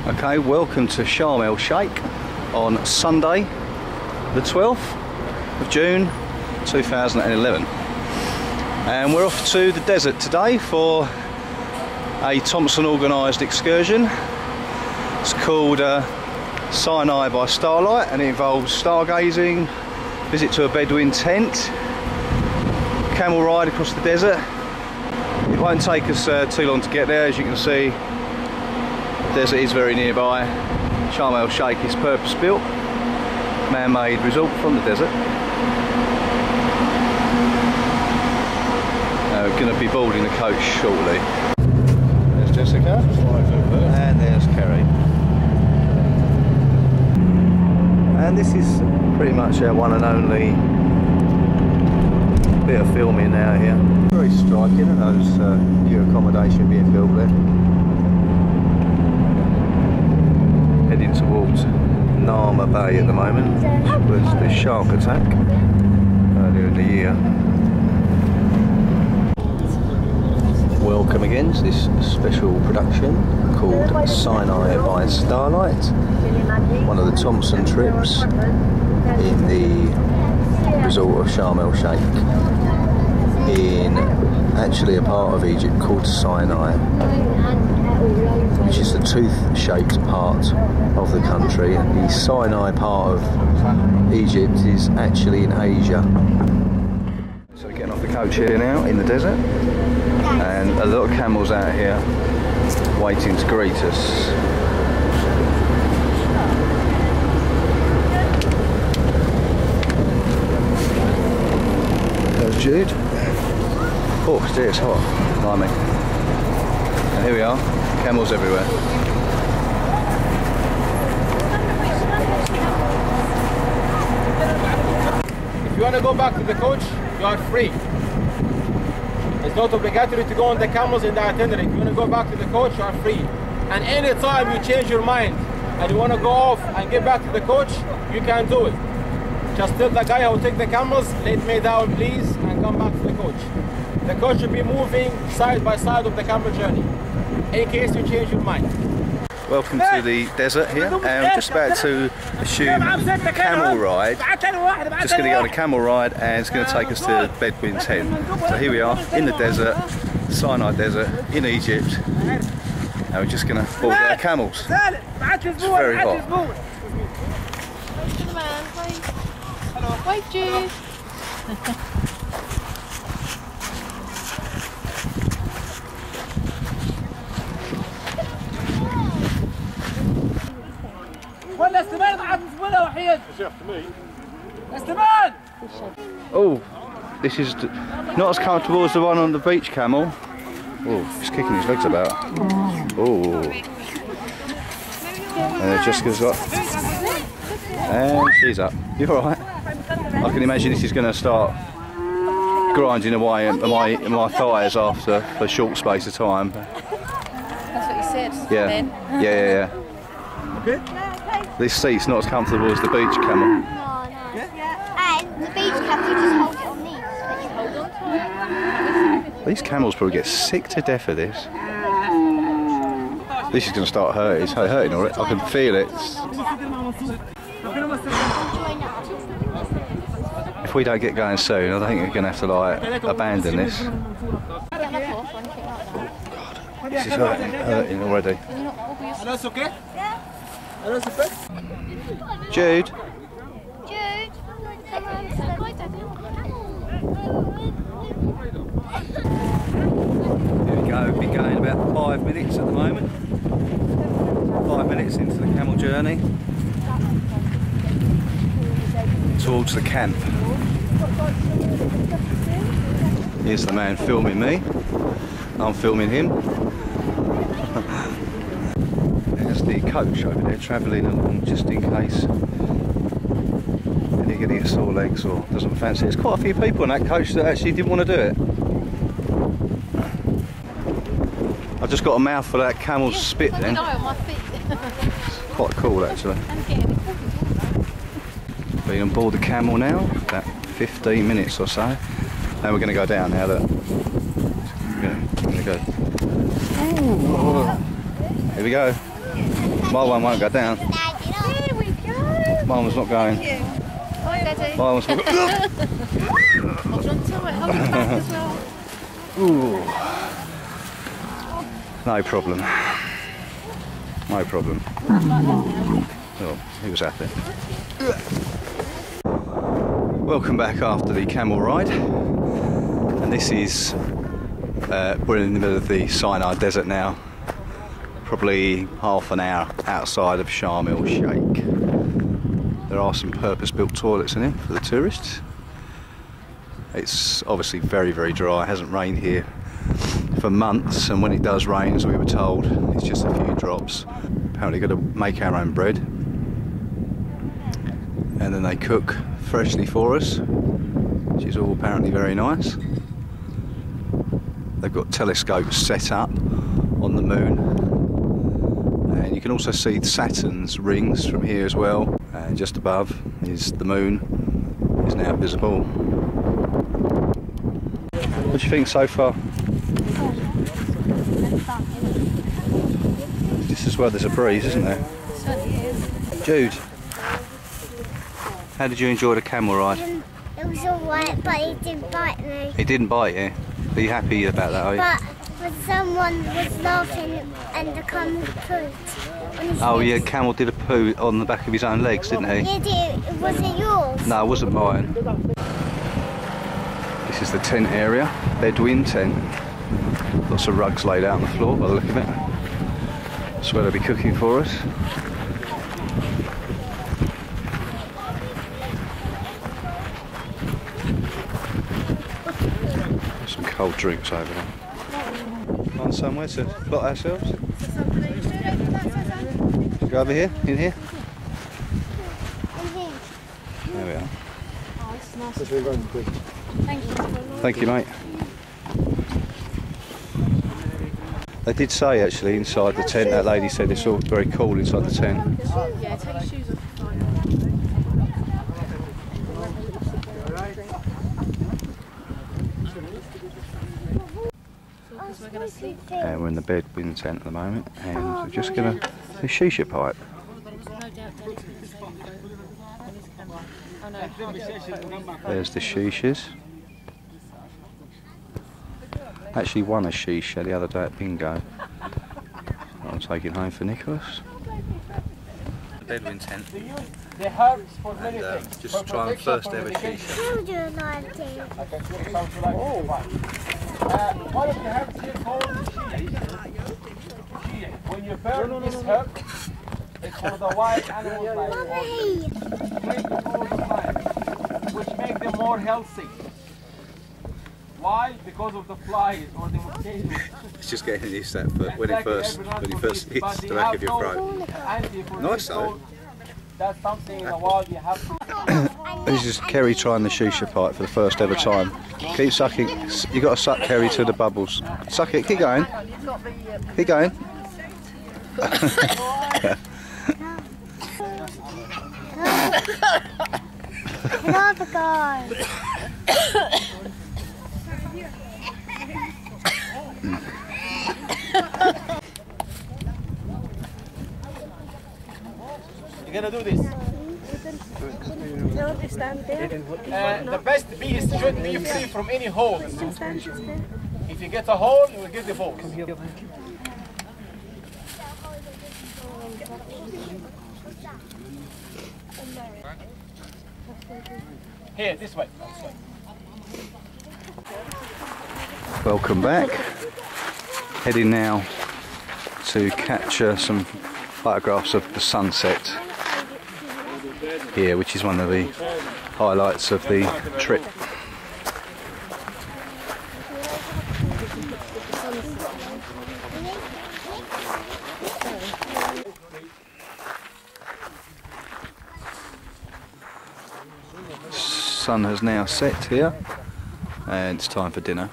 Okay, welcome to Sharm El Sheikh on Sunday the 12th of June 2011, and we're off to the desert today for a Thomson organised excursion. It's called Sinai by Starlight, and it involves stargazing, visit to a Bedouin tent, camel ride across the desert. It won't take us too long to get there. As you can see, the desert is very nearby. Sharm El Sheikh is purpose-built, man-made resort from the desert. We're going to be boarding the coach shortly. There's Jessica, and there's Kerry. And this is pretty much our one and only bit of filming out here. Very striking, and those new accommodation being built there. Heading towards Nama Bay at the moment, which was the shark attack earlier in the year. Welcome again to this special production called Sinai by Starlight, one of the Thomson trips in the resort of Sharm El Sheikh, in actually a part of Egypt called Sinai, which is the tooth-shaped part of the country. The Sinai part of Egypt is actually in Asia. So we're getting off the coach here now in the desert, and a lot of camels out here waiting to greet us. There's Jude. Oh dear, it's hot. Blimey. And here we are, camels everywhere. If you want to go back to the coach, you are free. It's not obligatory to go on the camels in the itinerary. If you want to go back to the coach, you are free. And any time you change your mind and you want to go off and get back to the coach, you can do it. Just tell the guy who will take the camels, let me down please, and come back to the coach. The coach will be moving side by side of the camel journey, in case you change your mind. Welcome to the desert here, and I'm just about to assume a camel ride. Just going to go on a camel ride, and it's going to take us to the Bedouin tent. So here we are in the desert, Sinai Desert in Egypt, and we're just going to board our camels. It's very hot. Wave, Jude. Oh, this is not as comfortable as the one on the beach camel. Oh, he's kicking his legs about. Oh. And Jessica's up. And she's up. You alright? I can imagine this is going to start grinding away at my thighs after a short space of time. That's what you said. Yeah. Then. Yeah. Okay. This seat's not as comfortable as the beach camel. No. And the beach camel, you just hold it on these. These camels probably get sick to death of this. This is going to start hurting. It's hurting already. I can feel it. If we don't get going soon, I think we're going to have to like abandon this. Oh God, this is hurting already. That's okay? Yeah. That's okay? Jude. Jude, come on, Here we go. We've been going about 5 minutes at the moment. 5 minutes into the camel journey towards the camp. Here's the man filming me. I'm filming him. There's the coach over there travelling along just in case they're getting sore legs or doesn't fancy it. There's quite a few people on that coach that actually didn't want to do it. I just got a mouthful of that camel's spit then. Quite cool actually. Been on board the camel now, about 15 minutes or so. Now we're going to go down now, look. We're going to go. Ooh. Here we go. My one won't go down. Here we go. My one's not going. Hi, Daddy. My one's not going. Hold on to it. Hold it back as well. Ooh. No problem. No problem. Oh, he was happy. Welcome back after the camel ride. And this is, we're in the middle of the Sinai Desert now. Probably half an hour outside of Sharm El Sheikh. There are some purpose-built toilets in here for the tourists. It's obviously very, very dry. It hasn't rained here for months, and when it does rain, as we were told, it's just a few drops. Apparently got to make our own bread, and then they cook freshly for us, which is all apparently very nice. They've got telescopes set up on the moon, and you can also see Saturn's rings from here as well. And just above is the moon, is now visible. What do you think so far? Just as well there's a breeze, isn't there? Jude, how did you enjoy the camel ride? It was alright, but it didn't bite me. It didn't bite you? Are you happy about that, are you? But someone was laughing and the camel pooped. Oh yeah, camel did a poo on the back of his own legs, didn't he? Was it yours? No, it wasn't mine. This is the tent area, Bedouin tent. Lots of rugs laid out on the floor by the look of it. That's where they'll be cooking for us. Some cold drinks over there. Find somewhere to plot ourselves. Go over here, in here. There we are. Thank you. Thank you, mate. They did say actually inside the tent, that lady said it's all very cool inside the tent. Yeah, take your shoes off. We're going to sleep. We're in the Bedouin tent at the moment, and we're just going to the Shisha Pipe. There's the shishas. Actually won a shisha the other day at bingo. I'm taking home for Nicholas. The Bedouin tent. The herbs for many And things. just try and first ever shisha. How do you like it? One of the herbs here called shea. When you burn this herb, it's for the wild animals life, which make them more healthy. Why? Because of the flies or the mosquitoes. It's just getting used to that, but when it first hits the back of your throat. Nice though. That's something in the wild you have to. This is Kerry trying the Shisha Pipe for the first ever time. Keep sucking. You got to suck, Kerry, to the bubbles. Suck it. Keep going. Keep going. Another guy. You're gonna do this. The best beast should be free from any holes. If you get a hole, you will get the balls. Here, this way. Welcome back. Heading now to capture some photographs of the sunset here, which is one of the highlights of the trip. Sun has now set here and it's time for dinner.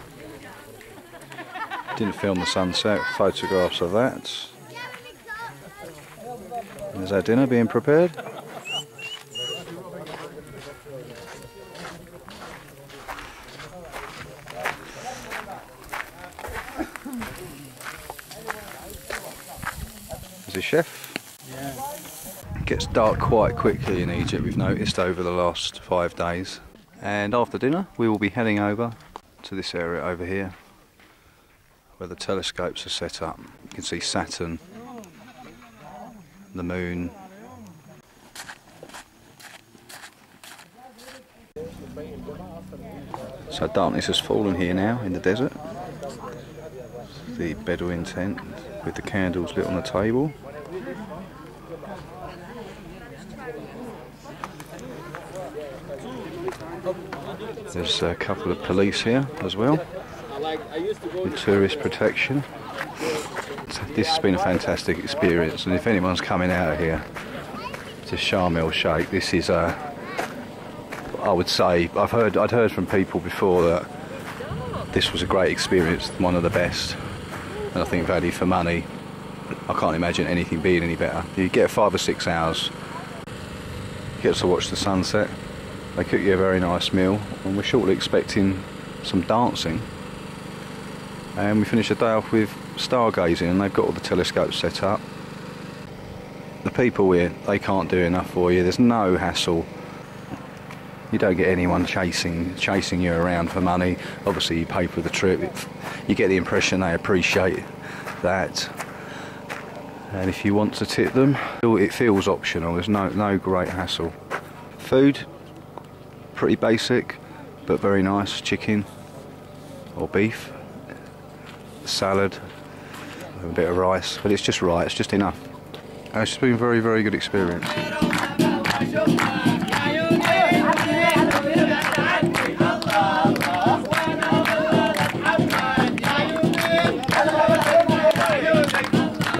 Didn't film the sunset, photographs of that. There's our dinner being prepared. There's the chef. gets dark quite quickly in Egypt, we've noticed over the last 5 days. And after dinner we will be heading over to this area over here where the telescopes are set up. You can see Saturn, the moon. So darkness has fallen here now in the desert. The Bedouin tent with the candles lit on the table. There's a couple of police here as well with tourist protection. So this has been a fantastic experience, and if anyone's coming out of here to Sharm El Sheikh, this is I would say, I'd heard from people before that this was a great experience, one of the best, and I think value for money, I can't imagine anything being any better. You get 5 or 6 hours, you get to watch the sunset, they cook you a very nice meal, and we're shortly expecting some dancing, and we finish the day off with stargazing, and they've got all the telescopes set up. The people here, they can't do enough for you, there's no hassle. You don't get anyone chasing you around for money. Obviously you pay for the trip. You get the impression they appreciate that. And if you want to tip them, it feels optional. There's no great hassle. Food, pretty basic, but very nice. Chicken or beef, salad, a bit of rice, but it's just right. It's just enough. And it's been a very, very good experience.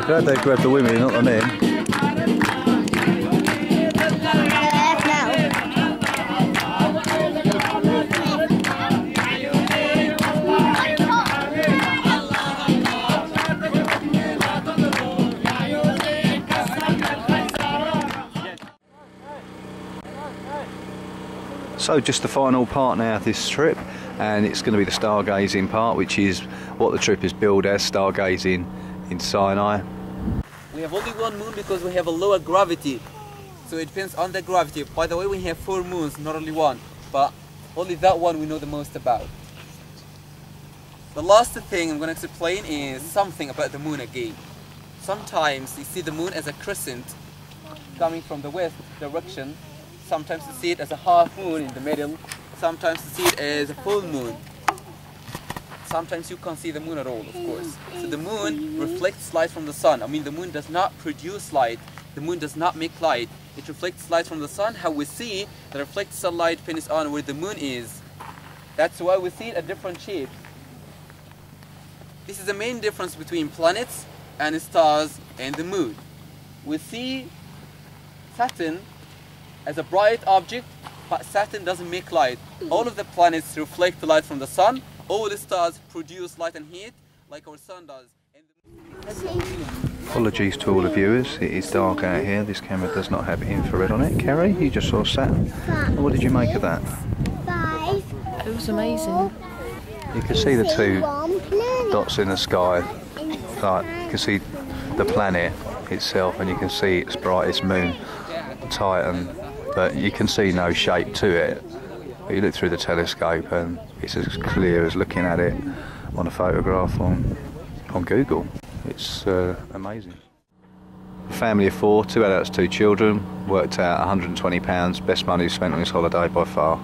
I'm glad they grabbed the women, not the men. So just the final part now of this trip, and it's going to be the stargazing part, which is what the trip is billed as, stargazing in Sinai. We have only one moon because we have a lower gravity, so it depends on the gravity. By the way, we have 4 moons, not only one, but only that one we know the most about. The last thing I'm going to explain is something about the moon again. Sometimes you see the moon as a crescent coming from the west direction. Sometimes you see it as a half moon in the middle. Sometimes you see it as a full moon. Sometimes you can't see the moon at all, of course. So the moon reflects light from the sun. I mean, the moon does not produce light. The moon does not make light. It reflects light from the sun. How we see the reflected sunlight depends on where the moon is. That's why we see it a different shape. This is the main difference between planets and stars and the moon. We see Saturn as a bright object, but Saturn doesn't make light. All of the planets reflect the light from the sun. All the stars produce light and heat like our sun does. Apologies to all the viewers, it is dark out here. This camera does not have infrared on it. Kerry, you just saw Saturn. What did you make of that? 5. It was amazing. You can see the 2 dots in the sky. Like, you can see the planet itself, and you can see its brightest moon, Titan. But you can see no shape to it. But you look through the telescope and it's as clear as looking at it on a photograph on Google. It's amazing. A family of 4, 2 adults, 2 children, worked out £120, best money spent on this holiday by far.